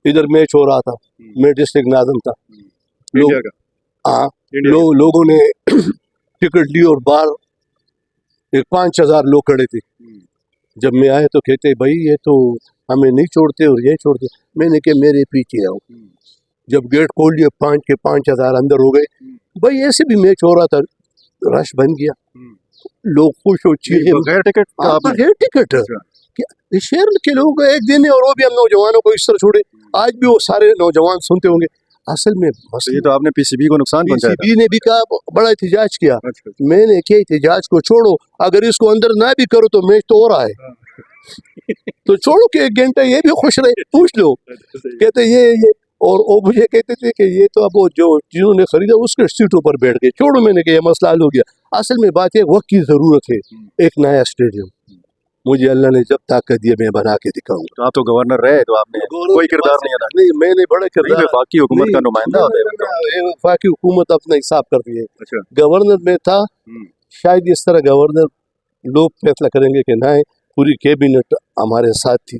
ادھر میچ ہو رہا تھا، میں ڈسٹرکٹ ناظم تھا، انڈیا کا ہاں انڈیا کا۔ لوگوں نے ٹکٹ لی اور باہر 5,000 لوگ کھڑے تھے. جب میں آئے تو کہتے بھائی یہ تو ہمیں نہیں چھوڑتے اور یہ چھوڑتے. میں نے کہا میرے پیچھے آؤ. جب گیٹ کھول دیا 5,000 اندر ہو گئے. بھائی ایسے بھی میچ ہو رہا تھا، رش بن گیا، لوگ خوش ہو چیخے بغیر ٹکٹ کا آپ نے؟ بغیر ٹکٹ. شہر کے لوگ ایک دن ہے اور وہ بھی ہم نوجوانوں کو اس طرح چھوڑے. آج بھی وہ سارے نوجوان سنتے ہوں گے. اصل میں تو یہ تو آپ نے پی سی بی کو نقصان پی پہنچایا سی بی نے بھی کہا، بڑا احتجاج کیا. تھا۔ میں نے کیا احتجاج کو چھوڑو، اگر اس کو اندر نہ بھی کرو تو میچ تو ہو رہا ہے تو چھوڑو کہ 1 گھنٹہ یہ بھی خوش رہے. پوچھ لو کہتے یہ اور وہ مجھے کہتے تھے کہ یہ تو اب وہ جو جنہوں نے خریدا اس کے سیٹوں پر بیٹھ گئے. چھوڑو، میں نے کہا یہ مسئلہ حل ہو گیا. اصل میں بات ہے وقت کی ضرورت ہے. ایک نیا اسٹیڈیم مجھے اللہ نے جب طاقت دی میں بنا کے دکھاؤں گا. تو آپ تو گورنر رہے، تو آپ نے کوئی کردار نہیں ادا نہیں، میں نے بڑا کیا؟ کردار. وفاقی حکومت کا نمائندہ ہوتا ہے۔ وفاقی حکومت اپنا حساب کرتی ہے. اچھا، گورنر میں تھا، شاید اس طرح گورنر لوگ فیصلہ کریں گے کہ نہ، پوری کیبنٹ ہمارے ساتھ تھی.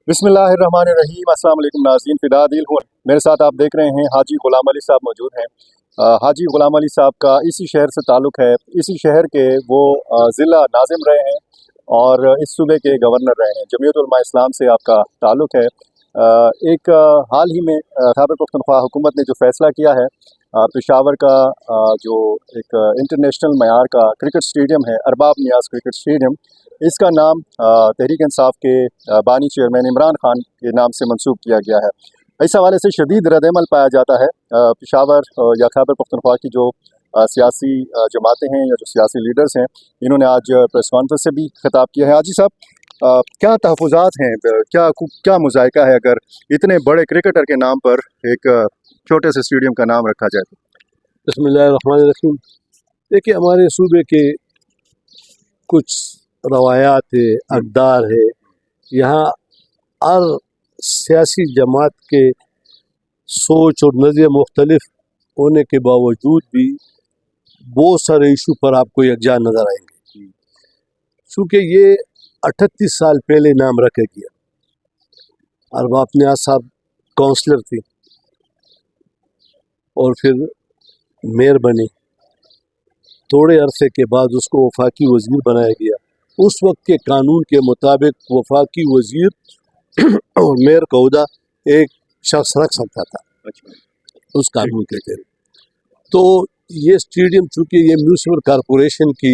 بسم اللہ الرحمن الرحیم۔ السلام علیکم ناظرین، فدا دل ہوں میرے ساتھ آپ دیکھ رہے ہیں حاجی غلام علی صاحب موجود ہیں۔ حاجی غلام علی صاحب کا اسی شہر سے تعلق ہے، اسی شہر کے وہ ضلع ناظم رہے ہیں اور اس صوبے کے گورنر رہے ہیں۔ جمعیت علماء اسلام سے آپ کا تعلق ہے۔ ایک حال ہی میں خیبر پختونخوا حکومت نے جو فیصلہ کیا ہے، پشاور کا جو ایک انٹرنیشنل معیار کا کرکٹ سٹیڈیم ہے، ارباب نیاز کرکٹ سٹیڈیم، اس کا نام تحریک انصاف کے بانی چیئرمین عمران خان کے نام سے منسوب کیا گیا ہے۔ اس حوالے سے شدید رد عمل پایا جاتا ہے۔ پشاور یا خیبر پختونخوا کی جو سیاسی جماعتیں ہیں یا جو سیاسی لیڈرز ہیں، انہوں نے آج پریس کانفرنس سے بھی خطاب کیا ہے۔ حاجی صاحب، کیا تحفظات ہیں، کیا مذائقہ ہے اگر اتنے بڑے کرکٹر کے نام پر ایک چھوٹے سے اسٹیڈیم کا نام رکھا جائے؟ بسم اللہ الرحمن الرحیم۔ دیکھیے ہمارے صوبے کے کچھ روایات ہے، اقدار ہے. یہاں ہر سیاسی جماعت کے سوچ اور نظریے مختلف ہونے کے باوجود بھی بہت سارے ایشو پر آپ کو یکجا نظر آئیں گے. چونکہ یہ 38 سال پہلے نام رکھا گیا. ارباب نیاز صاحب کونسلر تھی اور پھر میئر بنی. تھوڑے عرصے کے بعد اس کو وفاقی وزیر بنایا گیا. اس وقت کے قانون کے مطابق وفاقی وزیر اور میئر کا عہدہ ایک شخص رکھ سکتا تھا اس قانون کے تحت. تو یہ اسٹیڈیم چونکہ یہ میونسپل کارپوریشن کی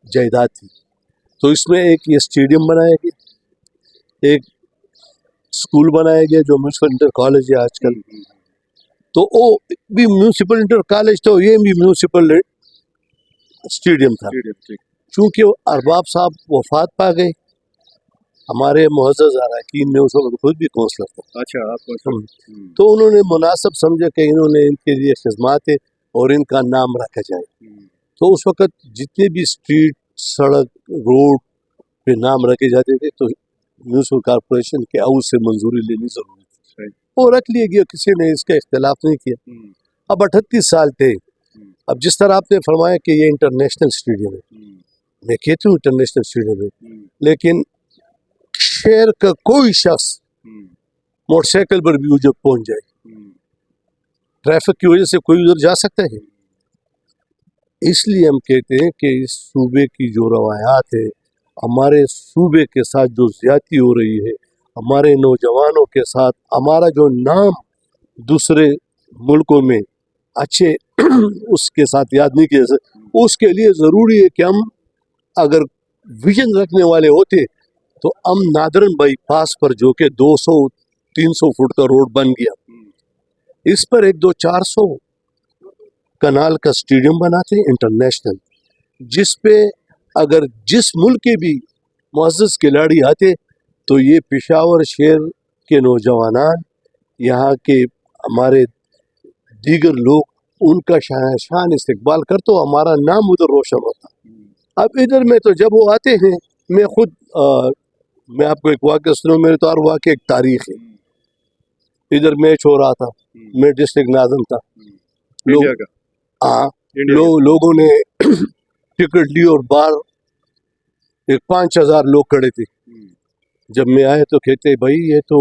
جائیداد تھی تو اس میں ایک یہ اسٹیڈیم بنایا گیا، ایک اسکول بنایا گیا جو میونسپل انٹر کالج ہے آج کل. تو وہ بھی میونسپل انٹر کالج تو یہ بھی میونسپل اسٹیڈیم تھا. چونکہ ارباب صاحب وفات پا گئے، ہمارے معزز اراکین میں اس وقت خود بھی کونسلر تھا. اچھا، تو انہوں نے مناسب سمجھا کہ انہوں نے ان کے لیے خدمات ہے اور ان کا نام رکھا جائے. تو اس وقت جتنے بھی اسٹریٹ، سڑک، روڈ پہ نام رکھے جاتے تھے تو میونسپل کارپوریشن کے ہاؤس سے منظوری لینی ضروری تھی. وہ رکھ لیا گیا، کسی نے اس کا اختلاف نہیں کیا. اب 38 سال تھے. اب جس طرح آپ نے فرمایا کہ یہ انٹرنیشنل اسٹیڈیم ہے، میں کہتی ہوں انٹرنیشنل اسٹیڈیم ہے، لیکن شہر کا کوئی شخص موٹر سائیکل پر بھی جب پہنچ جائے، ٹریفک کی وجہ سے کوئی ادھر جا سکتا ہے. اس لیے ہم کہتے ہیں کہ اس صوبے کی جو روایات ہے، ہمارے صوبے کے ساتھ جو زیادتی ہو رہی ہے، ہمارے نوجوانوں کے ساتھ ہمارا جو نام دوسرے ملکوں میں اچھے اس کے ساتھ یاد نہیں کیا جاتا، اس کے لیے ضروری ہے کہ ہم اگر ویژن رکھنے والے ہوتے تو ہم نادرن بائی پاس پر جو کہ 200-300 فٹ کا روڈ بن گیا، اس پر 100-400 کنال کا اسٹیڈیم بناتے انٹرنیشنل، جس پہ اگر جس ملک کے بھی معزز کھلاڑی آتے تو یہ پشاور شہر کے نوجوانان، یہاں کے ہمارے دیگر لوگ ان کا شان استقبال کرتے، ہمارا نام ادھر روشن ہوتا. اب ادھر میں تو جب وہ آتے ہیں، میں خود میں آپ کو ایک واقعہ سنوں، میرے تو ہر واقعہ ایک تاریخ ہے. ادھر میچ ہو رہا تھا، میں ڈسٹرکٹ ناظم تھا. انڈیا کا لوگوں نے ٹکٹ لی اور باہر 5,000 لوگ کھڑے تھے. جب میں آئے تو کہتے بھائی یہ تو